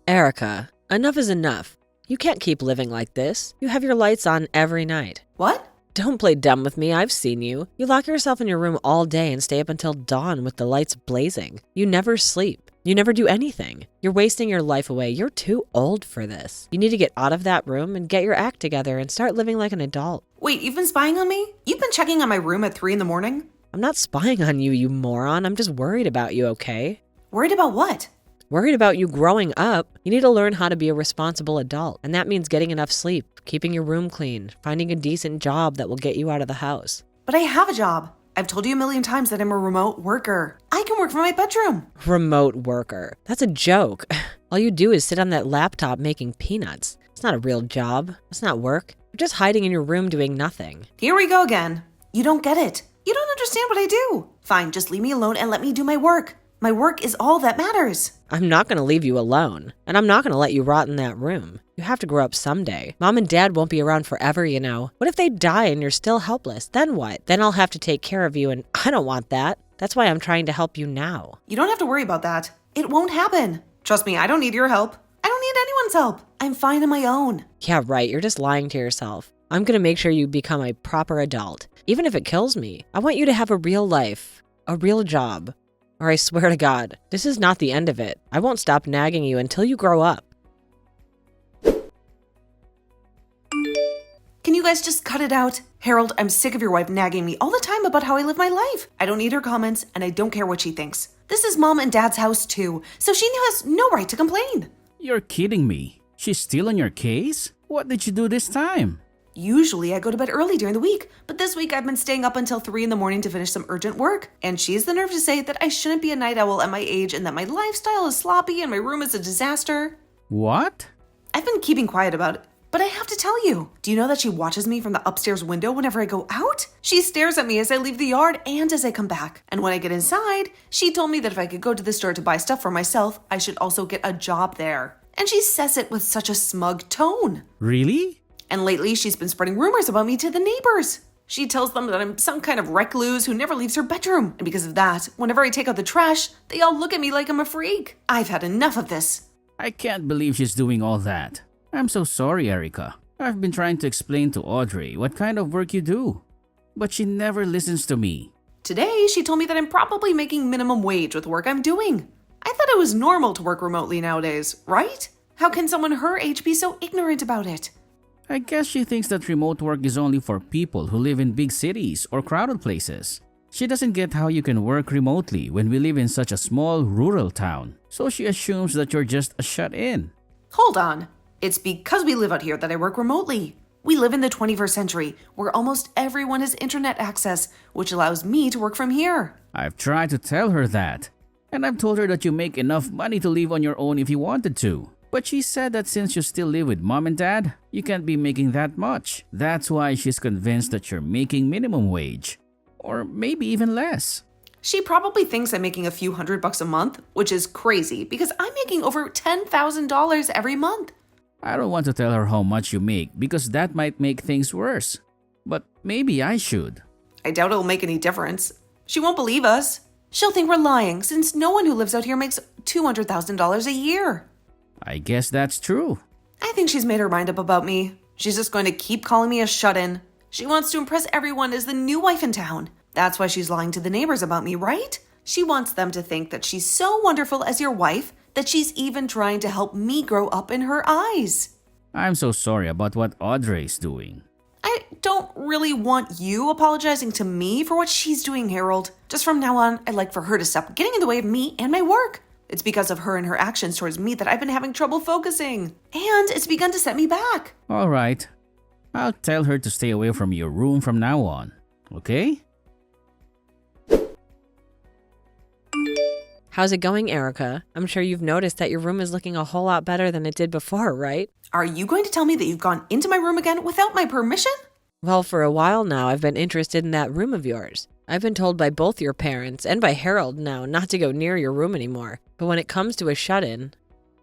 Erica, enough is enough. You can't keep living like this. You have your lights on every night. What? Don't play dumb with me, I've seen you. You lock yourself in your room all day and stay up until dawn with the lights blazing. You never sleep. You never do anything. You're wasting your life away. You're too old for this. You need to get out of that room and get your act together and start living like an adult. Wait, you've been spying on me? You've been checking on my room at 3 a.m? I'm not spying on you, you moron. I'm just worried about you, okay? Worried about what? Worried about you growing up. You need to learn how to be a responsible adult. And that means getting enough sleep, keeping your room clean, finding a decent job that will get you out of the house. But I have a job. I've told you a million times that I'm a remote worker. I can work from my bedroom. Remote worker. That's a joke. All you do is sit on that laptop making peanuts. It's not a real job. It's not work. You're just hiding in your room doing nothing. Here we go again. You don't get it. You don't understand what I do. Fine, just leave me alone and let me do my work. My work is all that matters. I'm not going to leave you alone, and I'm not going to let you rot in that room. You have to grow up someday. Mom and Dad won't be around forever, you know. What if they die and you're still helpless? Then what? Then I'll have to take care of you, and I don't want that. That's why I'm trying to help you now. You don't have to worry about that. It won't happen. Trust me, I don't need your help. I don't need anyone's help. I'm fine on my own. Yeah, right. You're just lying to yourself. I'm going to make sure you become a proper adult, even if it kills me. I want you to have a real life, a real job. Or I swear to God, this is not the end of it. I won't stop nagging you until you grow up. Can you guys just cut it out? Harold, I'm sick of your wife nagging me all the time about how I live my life. I don't need her comments, and I don't care what she thinks. This is Mom and Dad's house too, so she has no right to complain. You're kidding me. She's still on your case? What did you do this time? Usually I go to bed early during the week, but this week I've been staying up until 3 a.m. to finish some urgent work. And she has the nerve to say that I shouldn't be a night owl at my age and that my lifestyle is sloppy and my room is a disaster. What? I've been keeping quiet about it, but I have to tell you. Do you know that she watches me from the upstairs window whenever I go out? She stares at me as I leave the yard and as I come back. And when I get inside, she told me that if I could go to the store to buy stuff for myself, I should also get a job there. And she says it with such a smug tone. Really? And lately, she's been spreading rumors about me to the neighbors. She tells them that I'm some kind of recluse who never leaves her bedroom. And because of that, whenever I take out the trash, they all look at me like I'm a freak. I've had enough of this. I can't believe she's doing all that. I'm so sorry, Erica. I've been trying to explain to Audrey what kind of work you do, but she never listens to me. Today, she told me that I'm probably making minimum wage with the work I'm doing. I thought it was normal to work remotely nowadays, right? How can someone her age be so ignorant about it? I guess she thinks that remote work is only for people who live in big cities or crowded places. She doesn't get how you can work remotely when we live in such a small rural town, so she assumes that you're just a shut-in. Hold on. It's because we live out here that I work remotely. We live in the 21st century, where almost everyone has internet access, which allows me to work from here. I've tried to tell her that, and I've told her that you make enough money to live on your own if you wanted to. But she said that since you still live with Mom and Dad, you can't be making that much. That's why she's convinced that you're making minimum wage. Or maybe even less. She probably thinks I'm making a few $100 a month, which is crazy because I'm making over $10,000 every month. I don't want to tell her how much you make because that might make things worse. But maybe I should. I doubt it'll make any difference. She won't believe us. She'll think we're lying since no one who lives out here makes $200,000 a year. I guess that's true. I think she's made her mind up about me. She's just going to keep calling me a shut-in. She wants to impress everyone as the new wife in town. That's why she's lying to the neighbors about me, right? She wants them to think that she's so wonderful as your wife that she's even trying to help me grow up in her eyes. I'm so sorry about what Audrey's doing. I don't really want you apologizing to me for what she's doing, Harold. Just from now on, I'd like for her to stop getting in the way of me and my work. It's because of her and her actions towards me that I've been having trouble focusing. And it's begun to set me back. All right. I'll tell her to stay away from your room from now on. Okay? How's it going, Erica? I'm sure you've noticed that your room is looking a whole lot better than it did before, right? Are you going to tell me that you've gone into my room again without my permission? Well, for a while now, I've been interested in that room of yours. I've been told by both your parents and by Harold now not to go near your room anymore. But when it comes to a shut-in,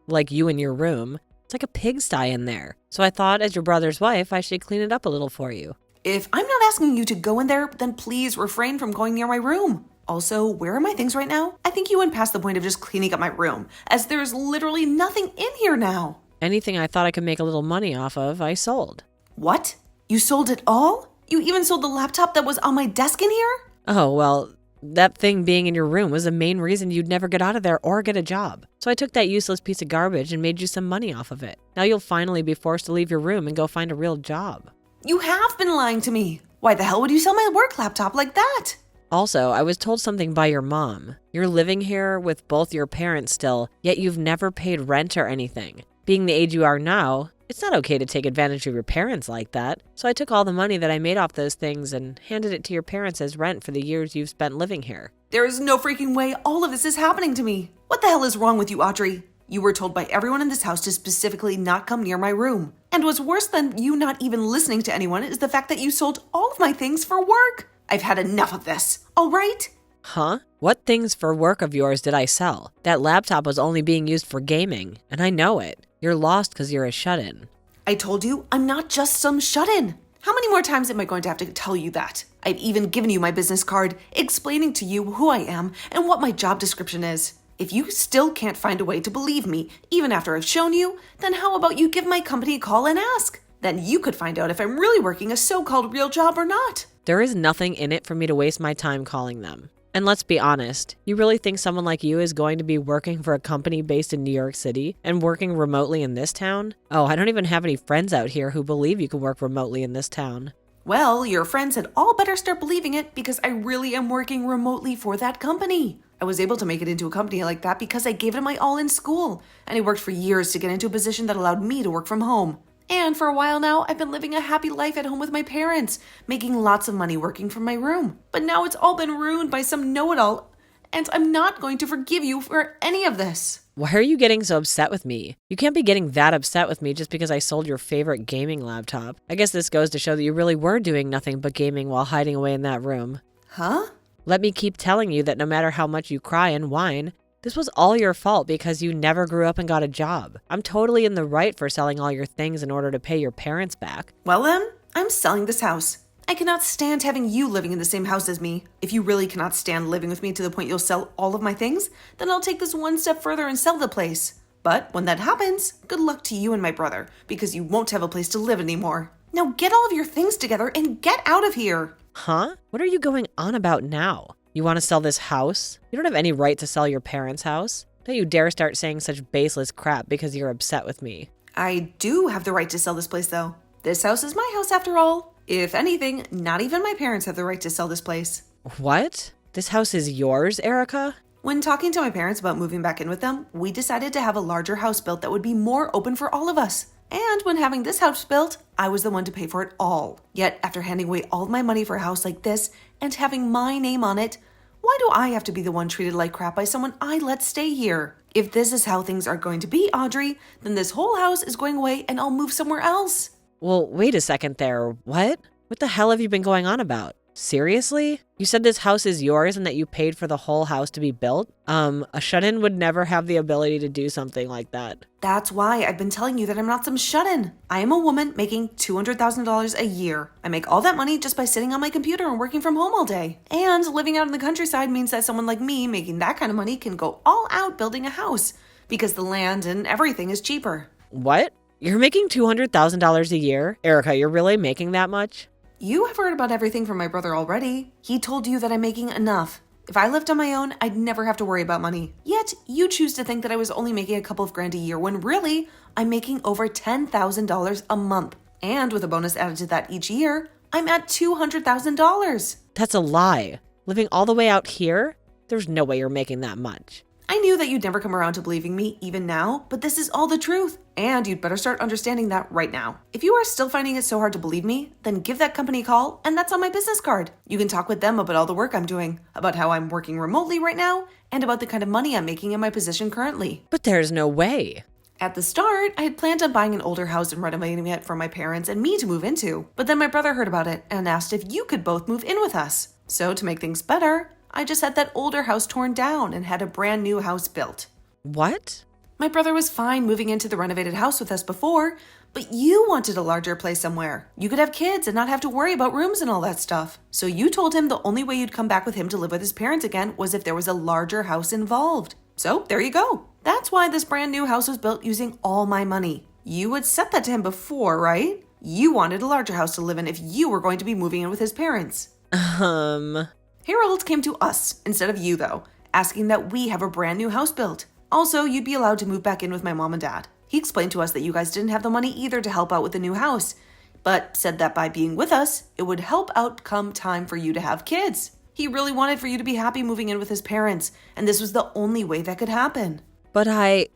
like you in your room, it's like a pigsty in there. So I thought, as your brother's wife, I should clean it up a little for you. If I'm not asking you to go in there, then please refrain from going near my room. Also, where are my things right now? I think you went past the point of just cleaning up my room, as there's literally nothing in here now. Anything I thought I could make a little money off of, I sold. What? You sold it all? You even sold the laptop that was on my desk in here? Oh, well, that thing being in your room was the main reason you'd never get out of there or get a job. So I took that useless piece of garbage and made you some money off of it. Now you'll finally be forced to leave your room and go find a real job. You have been lying to me. Why the hell would you sell my work laptop like that? Also, I was told something by your mom. You're living here with both your parents still, yet you've never paid rent or anything. Being the age you are now, it's not okay to take advantage of your parents like that. So I took all the money that I made off those things and handed it to your parents as rent for the years you've spent living here. There is no freaking way all of this is happening to me. What the hell is wrong with you, Audrey? You were told by everyone in this house to specifically not come near my room. And what's worse than you not even listening to anyone is the fact that you sold all of my things for work. I've had enough of this, all right? Huh? What things for work of yours did I sell? That laptop was only being used for gaming, and I know it. You're lost because you're a shut-in. I told you I'm not just some shut-in. How many more times am I going to have to tell you that? I've even given you my business card, explaining to you who I am and what my job description is. If you still can't find a way to believe me, even after I've shown you, then how about you give my company a call and ask? Then you could find out if I'm really working a so-called real job or not. There is nothing in it for me to waste my time calling them. And let's be honest, you really think someone like you is going to be working for a company based in New York City and working remotely in this town? Oh, I don't even have any friends out here who believe you can work remotely in this town. Well, your friends had all better start believing it because I really am working remotely for that company. I was able to make it into a company like that because I gave it my all in school, and I worked for years to get into a position that allowed me to work from home. And for a while now, I've been living a happy life at home with my parents, making lots of money working from my room. But now it's all been ruined by some know-it-all, and I'm not going to forgive you for any of this. Why are you getting so upset with me? You can't be getting that upset with me just because I sold your favorite gaming laptop. I guess this goes to show that you really were doing nothing but gaming while hiding away in that room. Huh? Let me keep telling you that no matter how much you cry and whine, this was all your fault because you never grew up and got a job. I'm totally in the right for selling all your things in order to pay your parents back. Well then, I'm selling this house. I cannot stand having you living in the same house as me. If you really cannot stand living with me to the point you'll sell all of my things, then I'll take this one step further and sell the place. But when that happens, good luck to you and my brother, because you won't have a place to live anymore. Now get all of your things together and get out of here. Huh? What are you going on about now? You want to sell this house? You don't have any right to sell your parents' house. Don't you dare start saying such baseless crap because you're upset with me. I do have the right to sell this place, though. This house is my house after all. If anything, not even my parents have the right to sell this place. What? This house is yours, Erica? When talking to my parents about moving back in with them, we decided to have a larger house built that would be more open for all of us. And when having this house built, I was the one to pay for it all. Yet, after handing away all of my money for a house like this and having my name on it, why do I have to be the one treated like crap by someone I let stay here? If this is how things are going to be, Audrey, then this whole house is going away and I'll move somewhere else. Well, wait a second there. What? What the hell have you been going on about? Seriously? You said this house is yours and that you paid for the whole house to be built? A shut-in would never have the ability to do something like that. That's why I've been telling you that I'm not some shut-in. I am a woman making $200,000 a year. I make all that money just by sitting on my computer and working from home all day. And living out in the countryside means that someone like me making that kind of money can go all out building a house because the land and everything is cheaper. What? You're making $200,000 a year? Erica, you're really making that much? You have heard about everything from my brother already. He told you that I'm making enough. If I lived on my own, I'd never have to worry about money. Yet, you choose to think that I was only making a couple of grand a year when really, I'm making over $10,000 a month. And with a bonus added to that each year, I'm at $200,000. That's a lie. Living all the way out here? There's no way you're making that much. I knew that you'd never come around to believing me, even now, but this is all the truth. And you'd better start understanding that right now. If you are still finding it so hard to believe me, then give that company a call, and that's on my business card. You can talk with them about all the work I'm doing, about how I'm working remotely right now, and about the kind of money I'm making in my position currently. But there's no way. At the start, I had planned on buying an older house and renovating it for my parents and me to move into, but then my brother heard about it and asked if you could both move in with us. So to make things better, I just had that older house torn down and had a brand new house built. What? My brother was fine moving into the renovated house with us before, but you wanted a larger place somewhere. You could have kids and not have to worry about rooms and all that stuff. So you told him the only way you'd come back with him to live with his parents again was if there was a larger house involved. So there you go. That's why this brand new house was built using all my money. You had said that to him before, right? You wanted a larger house to live in if you were going to be moving in with his parents. Harold came to us instead of you, though, asking that we have a brand new house built. Also, you'd be allowed to move back in with my mom and dad. He explained to us that you guys didn't have the money either to help out with the new house, but said that by being with us, it would help out come time for you to have kids. He really wanted for you to be happy moving in with his parents, and this was the only way that could happen. But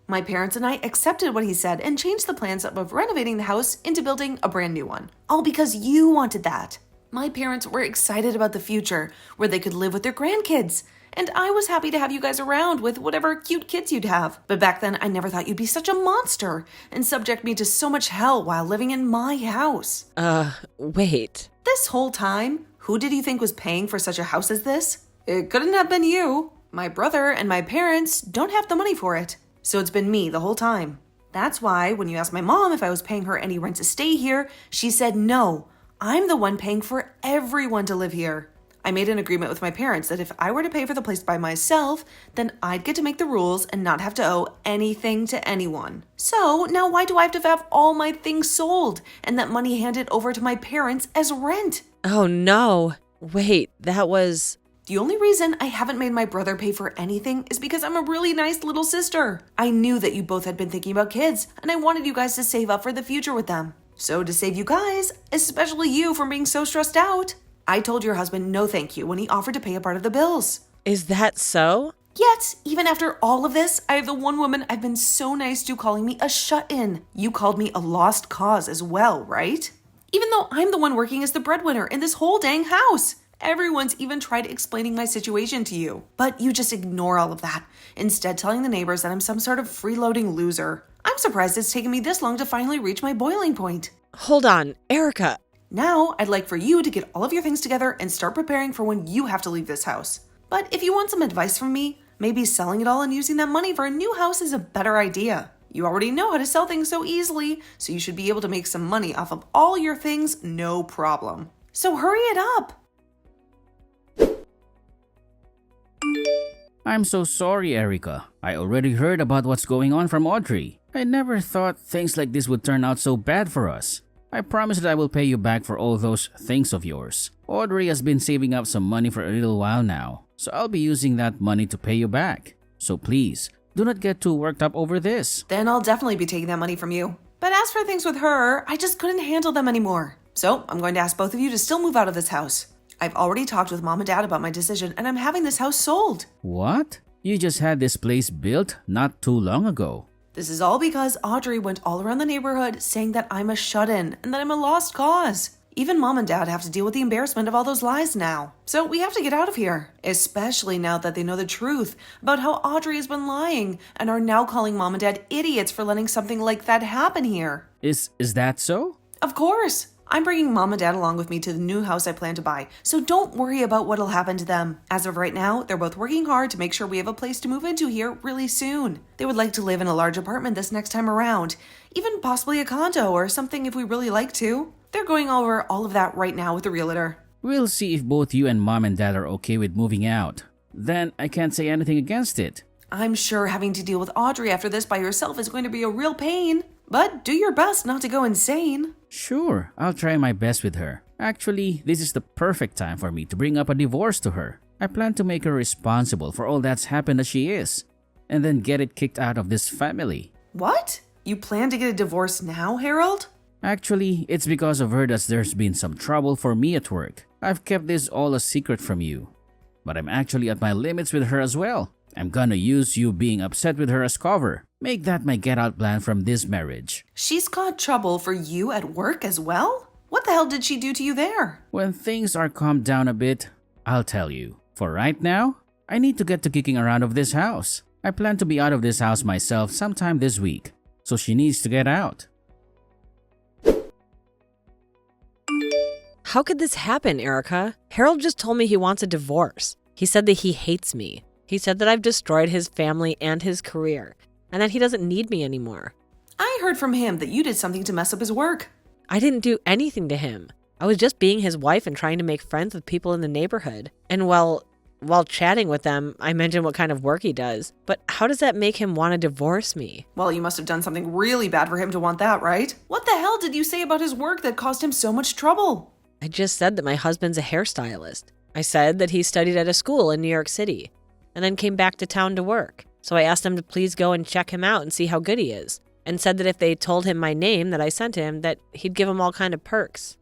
My parents and I accepted what he said and changed the plans of renovating the house into building a brand new one. All because you wanted that. My parents were excited about the future, where they could live with their grandkids. And I was happy to have you guys around with whatever cute kids you'd have. But back then, I never thought you'd be such a monster and subject me to so much hell while living in my house. Wait. This whole time, who did you think was paying for such a house as this? It couldn't have been you. My brother and my parents don't have the money for it. So it's been me the whole time. That's why when you asked my mom if I was paying her any rent to stay here, she said no. I'm the one paying for everyone to live here. I made an agreement with my parents that if I were to pay for the place by myself, then I'd get to make the rules and not have to owe anything to anyone. So now why do I have to have all my things sold and that money handed over to my parents as rent? Oh no. Wait, that was... The only reason I haven't made my brother pay for anything is because I'm a really nice little sister. I knew that you both had been thinking about kids, and I wanted you guys to save up for the future with them. So to save you guys, especially you from being so stressed out, I told your husband no thank you when he offered to pay a part of the bills. Is that so? Yet, even after all of this, I have the one woman I've been so nice to calling me a shut-in. You called me a lost cause as well, right? Even though I'm the one working as the breadwinner in this whole dang house. Everyone's even tried explaining my situation to you. But you just ignore all of that, instead telling the neighbors that I'm some sort of freeloading loser. I'm surprised it's taken me this long to finally reach my boiling point. Hold on, Erica. Now, I'd like for you to get all of your things together and start preparing for when you have to leave this house. But if you want some advice from me, maybe selling it all and using that money for a new house is a better idea. You already know how to sell things so easily, so you should be able to make some money off of all your things, no problem. So hurry it up. I'm so sorry, Erica. I already heard about what's going on from Audrey. I never thought things like this would turn out so bad for us. I promise that I will pay you back for all those things of yours. Audrey has been saving up some money for a little while now, so I'll be using that money to pay you back. So please, do not get too worked up over this. Then I'll definitely be taking that money from you. But as for things with her, I just couldn't handle them anymore. So I'm going to ask both of you to still move out of this house. I've already talked with mom and dad about my decision, and I'm having this house sold. What? You just had this place built not too long ago. This is all because Audrey went all around the neighborhood saying that I'm a shut-in and that I'm a lost cause. Even mom and dad have to deal with the embarrassment of all those lies now. So we have to get out of here, especially now that they know the truth about how Audrey has been lying and are now calling mom and dad idiots for letting something like that happen here. Is that so? Of course. I'm bringing mom and dad along with me to the new house I plan to buy, so don't worry about what'll happen to them. As of right now, they're both working hard to make sure we have a place to move into here really soon. They would like to live in a large apartment this next time around, even possibly a condo or something if we really like to. They're going over all of that right now with the realtor. We'll see if both you and mom and dad are okay with moving out. Then I can't say anything against it. I'm sure having to deal with Audrey after this by yourself is going to be a real pain, but do your best not to go insane. Sure, I'll try my best with her. Actually, this is the perfect time for me to bring up a divorce to her. I plan to make her responsible for all that's happened as she is, and then get it kicked out of this family. What? You plan to get a divorce now, Harold? Actually, it's because of her that there's been some trouble for me at work. I've kept this all a secret from you. But I'm actually at my limits with her as well. I'm gonna use you being upset with her as cover. Make that my get-out plan from this marriage. She's got trouble for you at work as well? What the hell did she do to you there? When things are calmed down a bit, I'll tell you. For right now, I need to get to kicking around of this house. I plan to be out of this house myself sometime this week, so she needs to get out. How could this happen, Erica? Harold just told me he wants a divorce. He said that he hates me. He said that I've destroyed his family and his career. and that he doesn't need me anymore. I heard from him that you did something to mess up his work. I didn't do anything to him. I was just being his wife and trying to make friends with people in the neighborhood. And while chatting with them, I mentioned what kind of work he does. But how does that make him want to divorce me? Well, you must have done something really bad for him to want that, right? What the hell did you say about his work that caused him so much trouble? I just said that my husband's a hairstylist. I said that he studied at a school in New York City and then came back to town to work. So I asked them to please go and check him out and see how good he is, and said that if they told him my name that I sent him, that he'd give them all kind of perks.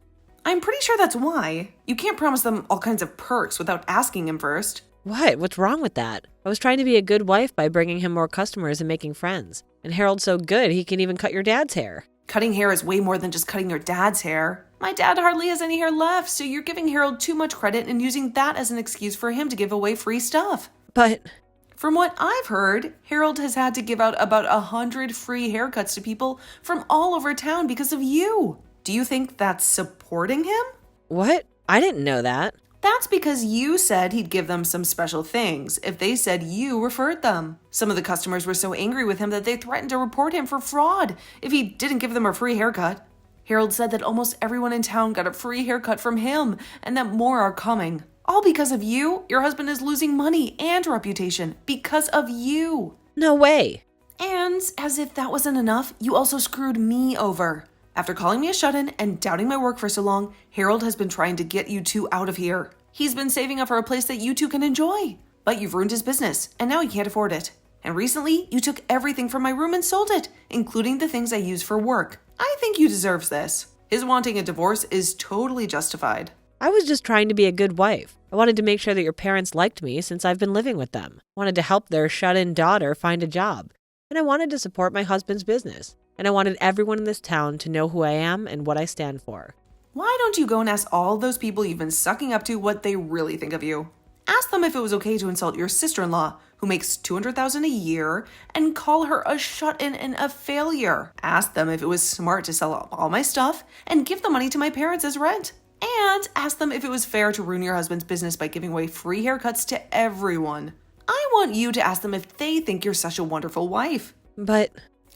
I'm pretty sure that's why. You can't promise them all kinds of perks without asking him first. What? What's wrong with that? I was trying to be a good wife by bringing him more customers and making friends. And Harold's so good, he can even cut your dad's hair. Cutting hair is way more than just cutting your dad's hair. My dad hardly has any hair left, so you're giving Harold too much credit and using that as an excuse for him to give away free stuff. But from what I've heard, Harold has had to give out about 100 free haircuts to people from all over town because of you. Do you think that's supporting him? what? I didn't know that. That's because you said he'd give them some special things if they said you referred them. Some of the customers were so angry with him that they threatened to report him for fraud if he didn't give them a free haircut. Harold said that almost everyone in town got a free haircut from him and that more are coming. All because of you. Your husband is losing money and reputation because of you. No way. And as if that wasn't enough, you also screwed me over. After calling me a shut-in and doubting my work for so long, Harold has been trying to get you two out of here. He's been saving up for a place that you two can enjoy. But you've ruined his business, and now he can't afford it. And recently, you took everything from my room and sold it, including the things I use for work. I think you deserve this. His wanting a divorce is totally justified. I was just trying to be a good wife. I wanted to make sure that your parents liked me since I've been living with them. I wanted to help their shut-in daughter find a job. And I wanted to support my husband's business. And I wanted everyone in this town to know who I am and what I stand for. Why don't you go and ask all those people you've been sucking up to what they really think of you? Ask them if it was okay to insult your sister-in-law, who makes $200,000 a year, and call her a shut-in and a failure. Ask them if it was smart to sell all my stuff and give the money to my parents as rent. And ask them if it was fair to ruin your husband's business by giving away free haircuts to everyone. I want you to ask them if they think you're such a wonderful wife. But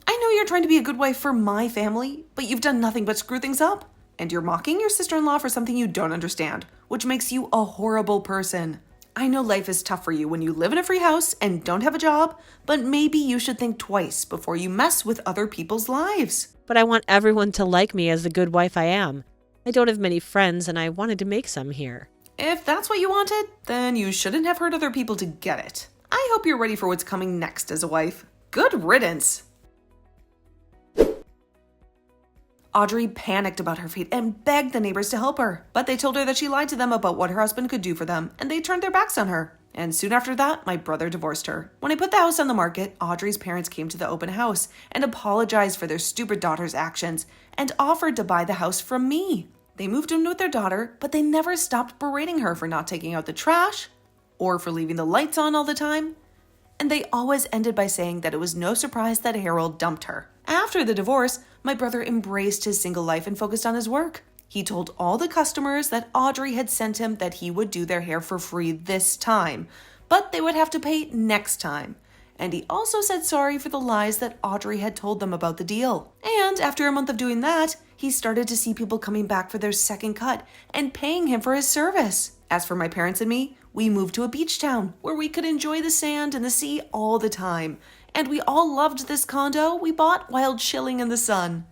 I know you're trying to be a good wife for my family, but you've done nothing but screw things up. And you're mocking your sister-in-law for something you don't understand, which makes you a horrible person. I know life is tough for you when you live in a free house and don't have a job, but maybe you should think twice before you mess with other people's lives. I want everyone to like me as the good wife I am. I don't have many friends, and I wanted to make some here. If that's what you wanted, then you shouldn't have hurt other people to get it. I hope you're ready for what's coming next as a wife. Good riddance. Audrey panicked about her fate and begged the neighbors to help her, but they told her that she lied to them about what her husband could do for them, and they turned their backs on her. And soon after that, my brother divorced her. When I put the house on the market, Audrey's parents came to the open house and apologized for their stupid daughter's actions and offered to buy the house from me. They moved in with their daughter, but they never stopped berating her for not taking out the trash or for leaving the lights on all the time. And they always ended by saying that it was no surprise that Harold dumped her. After the divorce, my brother embraced his single life and focused on his work. He told all the customers that Audrey had sent him that he would do their hair for free this time, but they would have to pay next time. And he also said sorry for the lies that Audrey had told them about the deal. And after a month of doing that, he started to see people coming back for their second cut and paying him for his service. As for my parents and me, we moved to a beach town where we could enjoy the sand and the sea all the time. And we all loved this condo we bought while chilling in the sun.